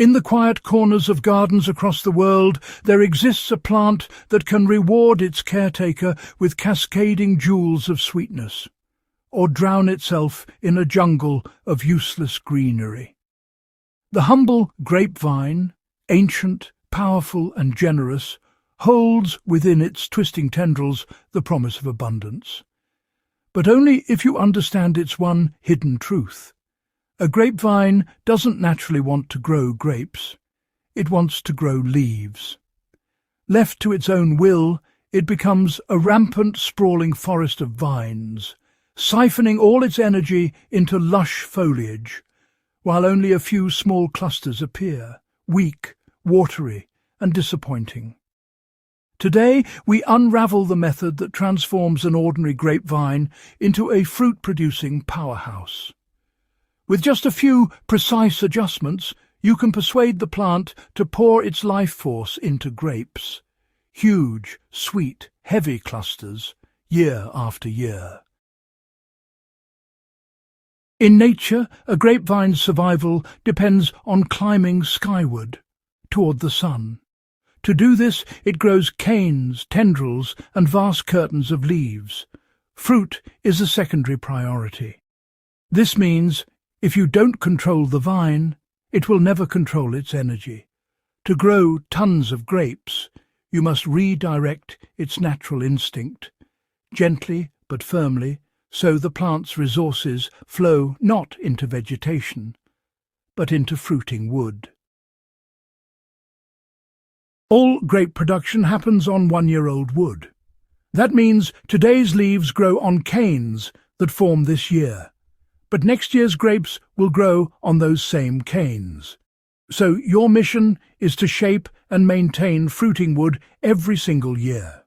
In the quiet corners of gardens across the world, there exists a plant that can reward its caretaker with cascading jewels of sweetness, or drown itself in a jungle of useless greenery. The humble grapevine, ancient, powerful and generous, holds within its twisting tendrils the promise of abundance. But only if you understand its one hidden truth. A grapevine doesn't naturally want to grow grapes. It wants to grow leaves. Left to its own will, it becomes a rampant, sprawling forest of vines, siphoning all its energy into lush foliage, while only a few small clusters appear, weak, watery, and disappointing. Today, we unravel the method that transforms an ordinary grapevine into a fruit-producing powerhouse. With just a few precise adjustments, you can persuade the plant to pour its life force into grapes, huge, sweet, heavy clusters, year after year. In nature, a grapevine's survival depends on climbing skyward, toward the sun. To do this, it grows canes, tendrils, and vast curtains of leaves. Fruit is a secondary priority. This means, if you don't control the vine, it will never control its energy. To grow tons of grapes, you must redirect its natural instinct, gently but firmly, so the plant's resources flow not into vegetation, but into fruiting wood. All grape production happens on one-year-old wood. That means today's leaves grow on canes that form this year, but next year's grapes will grow on those same canes. So your mission is to shape and maintain fruiting wood every single year.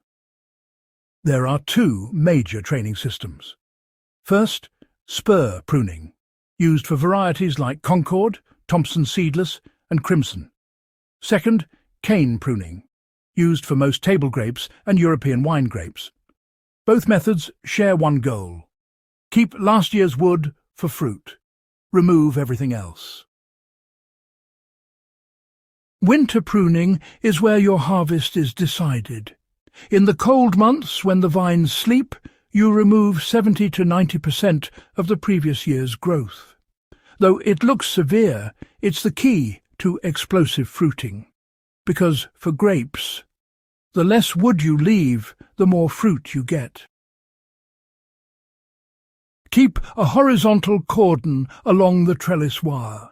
There are two major training systems. First, spur pruning, used for varieties like Concord, Thompson Seedless, and Crimson. Second, cane pruning, used for most table grapes and European wine grapes. Both methods share one goal: keep last year's wood for fruit. Remove everything else. Winter pruning is where your harvest is decided. In the cold months, when the vines sleep, you remove 70 to 90% of the previous year's growth. Though it looks severe, it's the key to explosive fruiting. Because for grapes, the less wood you leave, the more fruit you get. Keep a horizontal cordon along the trellis wire.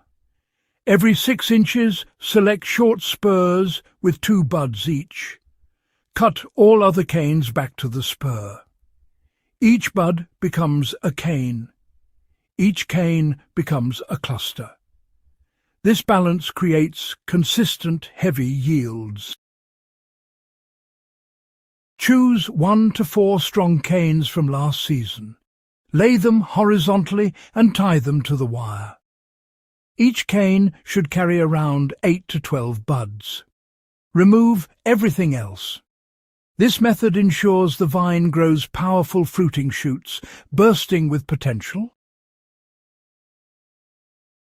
Every 6 inches, select short spurs with 2 buds each. Cut all other canes back to the spur. Each bud becomes a cane. Each cane becomes a cluster. This balance creates consistent, heavy yields. Choose 1 to 4 strong canes from last season. Lay them horizontally and tie them to the wire. Each cane should carry around 8 to 12 buds. Remove everything else. This method ensures the vine grows powerful fruiting shoots, bursting with potential.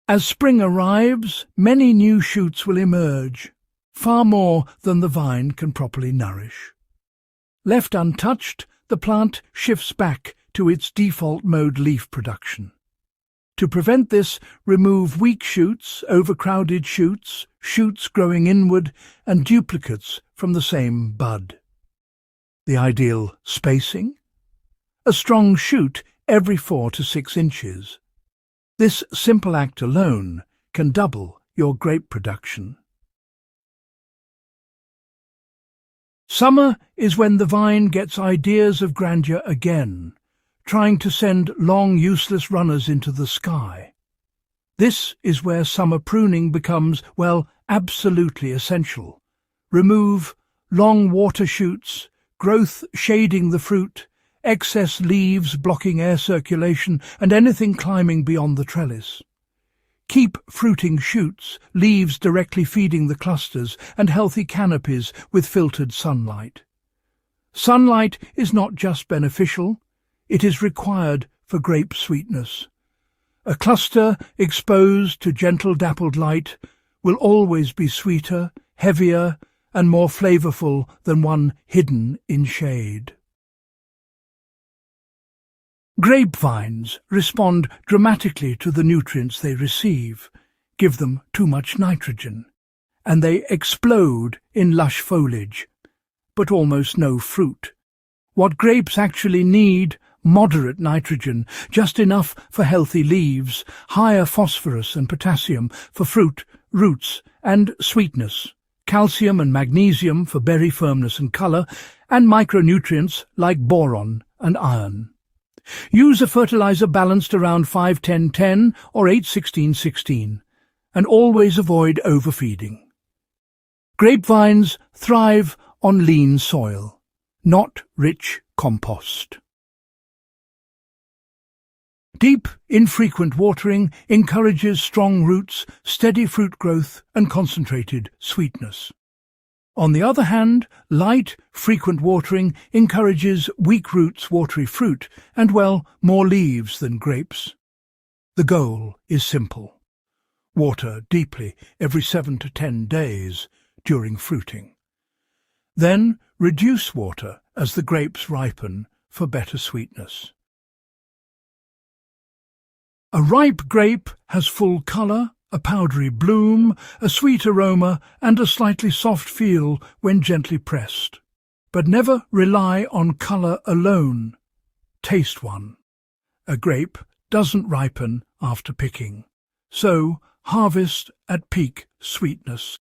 As spring arrives, many new shoots will emerge, far more than the vine can properly nourish. Left untouched, the plant shifts back to its default mode leaf production. To prevent this, remove weak shoots, overcrowded shoots, shoots growing inward, and duplicates from the same bud. The ideal spacing? A strong shoot every 4 to 6 inches. This simple act alone can double your grape production. Summer is when the vine gets ideas of grandeur again, trying to send long, useless runners into the sky. This is where summer pruning becomes, well, absolutely essential. Remove long water shoots, growth shading the fruit, excess leaves blocking air circulation, and anything climbing beyond the trellis. Keep fruiting shoots, leaves directly feeding the clusters, and healthy canopies with filtered sunlight. Sunlight is not just beneficial, it is required for grape sweetness. A cluster exposed to gentle dappled light will always be sweeter, heavier, and more flavorful than one hidden in shade. Grapevines respond dramatically to the nutrients they receive, give them too much nitrogen, and they explode in lush foliage, but almost no fruit. What grapes actually need: moderate nitrogen, just enough for healthy leaves, higher phosphorus and potassium for fruit, roots, and sweetness, calcium and magnesium for berry firmness and colour, and micronutrients like boron and iron. Use a fertilizer balanced around 5-10-10 or 8-16-16, and always avoid overfeeding. Grapevines thrive on lean soil, not rich compost. Deep, infrequent watering encourages strong roots, steady fruit growth, and concentrated sweetness. On the other hand, light, frequent watering encourages weak roots, watery fruit, and, well, more leaves than grapes. The goal is simple: water deeply every 7 to 10 days during fruiting. Then reduce water as the grapes ripen for better sweetness. A ripe grape has full colour, a powdery bloom, a sweet aroma, and a slightly soft feel when gently pressed. But never rely on colour alone. Taste one. A grape doesn't ripen after picking, so harvest at peak sweetness.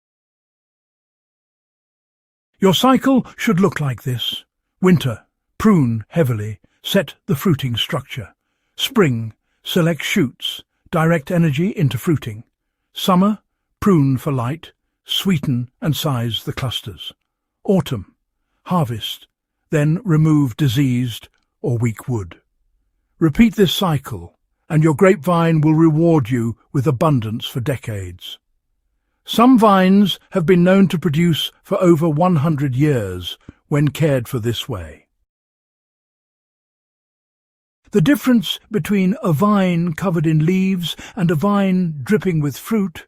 Your cycle should look like this. Winter, prune heavily, set the fruiting structure. Spring, select shoots, direct energy into fruiting. Summer, prune for light, sweeten and size the clusters. Autumn, harvest, then remove diseased or weak wood. Repeat this cycle, and your grapevine will reward you with abundance for decades. Some vines have been known to produce for over 100 years when cared for this way. The difference between a vine covered in leaves and a vine dripping with fruit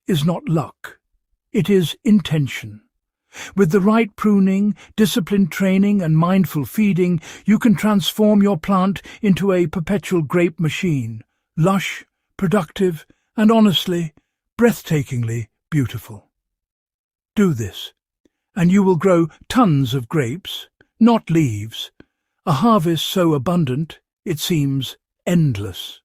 is not luck. It is intention. With the right pruning, disciplined training, and mindful feeding, you can transform your plant into a perpetual grape machine, lush, productive, and honestly, breathtakingly beautiful. Do this, and you will grow tons of grapes, not leaves, a harvest so abundant it seems endless.